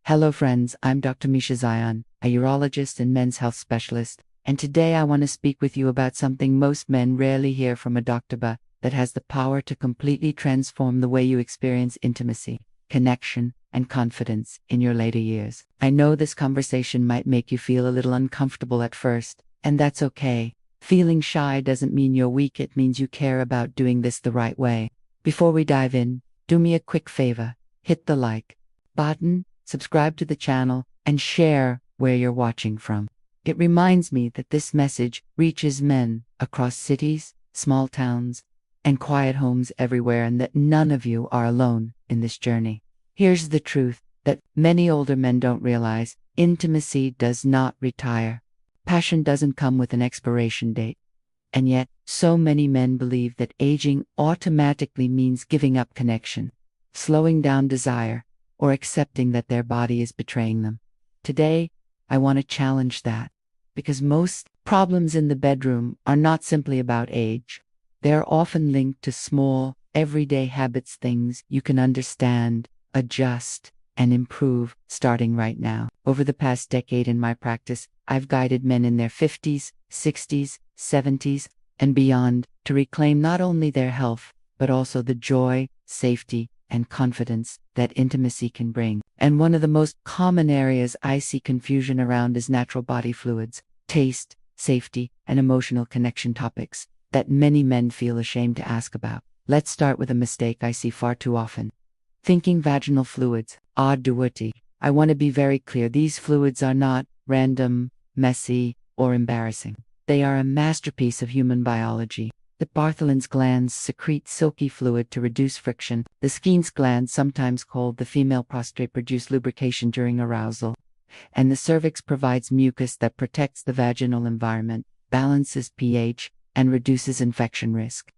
Hello friends, I'm Dr. Misha Zion, a urologist and men's health specialist, and today I want to speak with you about something most men rarely hear from a doctor but that has the power to completely transform the way you experience intimacy, connection, and confidence in your later years. I know this conversation might make you feel a little uncomfortable at first, and that's okay. Feeling shy doesn't mean you're weak, it means you care about doing this the right way. Before we dive in, do me a quick favor, hit the like button, subscribe to the channel, and share where you're watching from. It reminds me that this message reaches men across cities, small towns, and quiet homes everywhere, and that none of you are alone in this journey. Here's the truth that many older men don't realize: intimacy does not retire. Passion doesn't come with an expiration date. And yet, so many men believe that aging automatically means giving up connection, slowing down desire, or accepting that their body is betraying them. Today, I want to challenge that, because most problems in the bedroom are not simply about age. They're often linked to small, everyday habits, things you can understand, adjust, and improve starting right now. Over the past decade in my practice, I've guided men in their 50s, 60s, 70s, and beyond to reclaim not only their health, but also the joy, safety, and confidence that intimacy can bring. And one of the most common areas I see confusion around is natural body fluids, taste, safety, and emotional connection, topics that many men feel ashamed to ask about. Let's start with a mistake I see far too often: thinking vaginal fluids are dirty. I want to be very clear: these fluids are not random, messy, or embarrassing. They are a masterpiece of human biology. The Bartholin's glands secrete silky fluid to reduce friction. The Skene's glands, sometimes called the female prostate, produce lubrication during arousal. And the cervix provides mucus that protects the vaginal environment, balances pH, and reduces infection risk.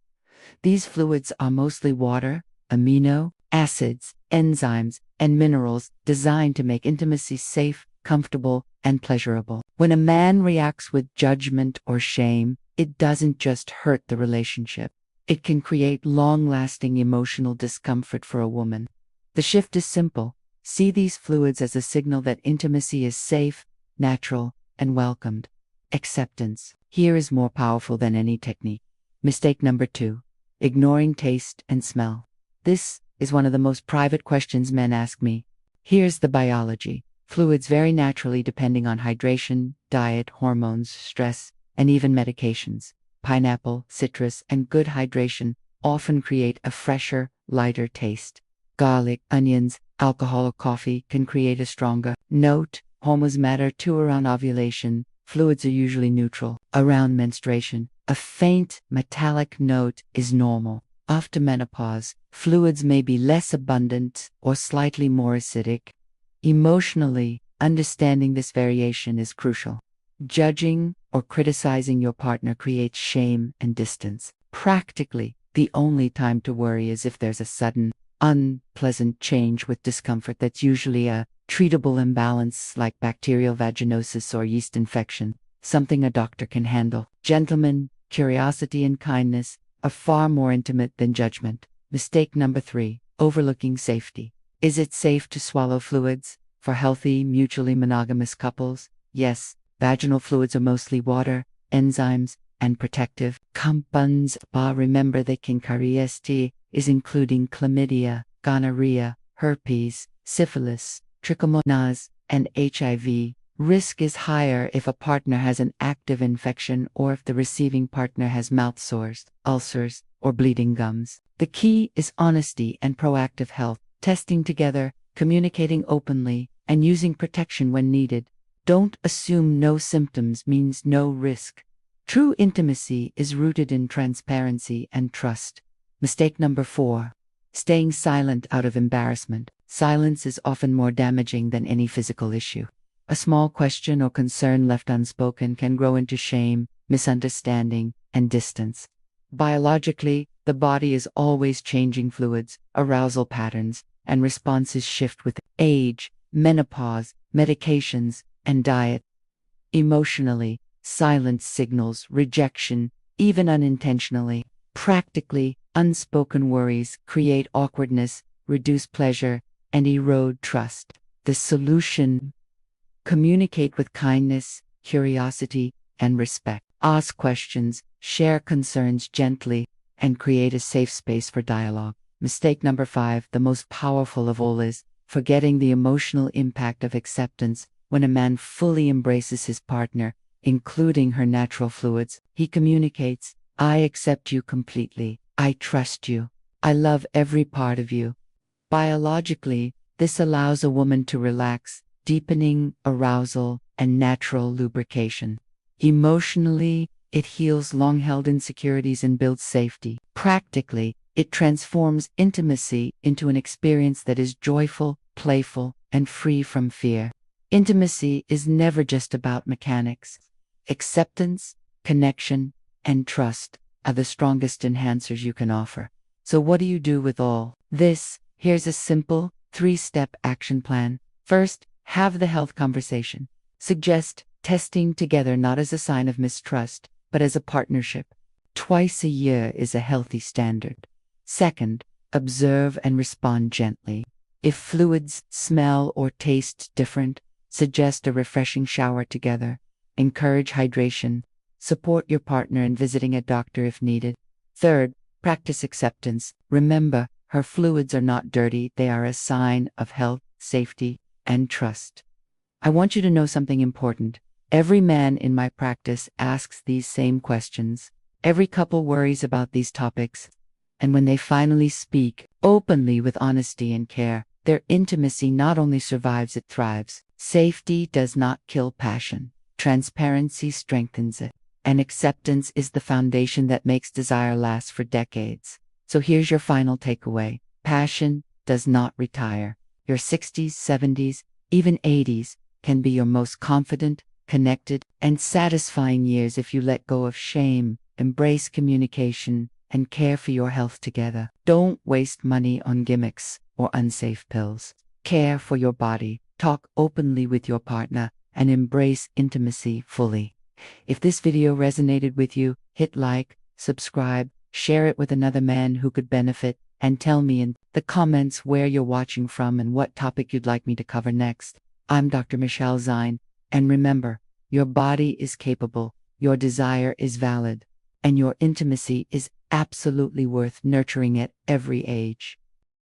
These fluids are mostly water, amino acids, enzymes, and minerals designed to make intimacy safe, comfortable, and pleasurable. When a man reacts with judgment or shame, it doesn't just hurt the relationship. It can create long-lasting emotional discomfort for a woman. The shift is simple. See these fluids as a signal that intimacy is safe, natural, and welcomed. Acceptance here is more powerful than any technique. Mistake number 2: ignoring taste and smell. This is one of the most private questions men ask me. Here's the biology. Fluids vary naturally depending on hydration, diet, hormones, stress, and even medications. Pineapple, citrus, and good hydration often create a fresher, lighter taste. Garlic, onions, alcohol, or coffee can create a stronger note. Hormones matter too. Around ovulation, fluids are usually neutral. Around menstruation, a faint, metallic note is normal. After menopause, fluids may be less abundant or slightly more acidic. Emotionally, understanding this variation is crucial. Judging or criticizing your partner creates shame and distance. Practically, the only time to worry is if there's a sudden, unpleasant change with discomfort that's usually a treatable imbalance like bacterial vaginosis or yeast infection, something a doctor can handle. Gentlemen, curiosity and kindness are far more intimate than judgment. Mistake number 3: overlooking safety. Is it safe to swallow fluids? For healthy, mutually monogamous couples, yes. Vaginal fluids are mostly water, enzymes, and protective compounds, but remember they can carry STIs, including chlamydia, gonorrhea, herpes, syphilis, trichomonas, and HIV. Risk is higher if a partner has an active infection or if the receiving partner has mouth sores, ulcers, or bleeding gums. The key is honesty and proactive health, testing together, communicating openly, and using protection when needed. Don't assume no symptoms means no risk. True intimacy is rooted in transparency and trust. Mistake number 4: staying silent out of embarrassment. Silence is often more damaging than any physical issue. A small question or concern left unspoken can grow into shame, misunderstanding, and distance. Biologically, the body is always changing. Fluids, arousal patterns, and responses shift with age, menopause, medications, and diet. Emotionally, silence signals rejection, even unintentionally. Practically, unspoken worries create awkwardness, reduce pleasure, and erode trust. The solution: communicate with kindness, curiosity, and respect. Ask questions, share concerns gently, and create a safe space for dialogue. Mistake number 5, the most powerful of all, is forgetting the emotional impact of acceptance. When a man fully embraces his partner, including her natural fluids, he communicates, "I accept you completely. I trust you. I love every part of you." Biologically, this allows a woman to relax, deepening arousal and natural lubrication. Emotionally, it heals long-held insecurities and builds safety. Practically, it transforms intimacy into an experience that is joyful, playful, and free from fear. Intimacy is never just about mechanics. Acceptance, connection, and trust are the strongest enhancers you can offer. So what do you do with all this? Here's a simple 3-step action plan. First, have the health conversation. Suggest testing together not as a sign of mistrust, but as a partnership. Twice a year is a healthy standard. Second, observe and respond gently. If fluids smell or taste different, suggest a refreshing shower together. Encourage hydration. Support your partner in visiting a doctor if needed. Third, practice acceptance. Remember, her fluids are not dirty. They are a sign of health, safety, and trust. I want you to know something important. Every man in my practice asks these same questions. Every couple worries about these topics. And when they finally speak openly with honesty and care, their intimacy not only survives, it thrives. Safety does not kill passion. Transparency strengthens it. And acceptance is the foundation that makes desire last for decades. So here's your final takeaway. Passion does not retire. Your 60s, 70s, even 80s can be your most confident, connected, and satisfying years if you let go of shame, embrace communication, and care for your health together. Don't waste money on gimmicks or unsafe pills. Care for your body, talk openly with your partner, and embrace intimacy fully. If this video resonated with you, hit like, subscribe, share it with another man who could benefit, and tell me in the comments where you're watching from and what topic you'd like me to cover next. I'm Dr. Michelle Zine, and remember, your body is capable, your desire is valid, and your intimacy is absolutely worth nurturing at every age.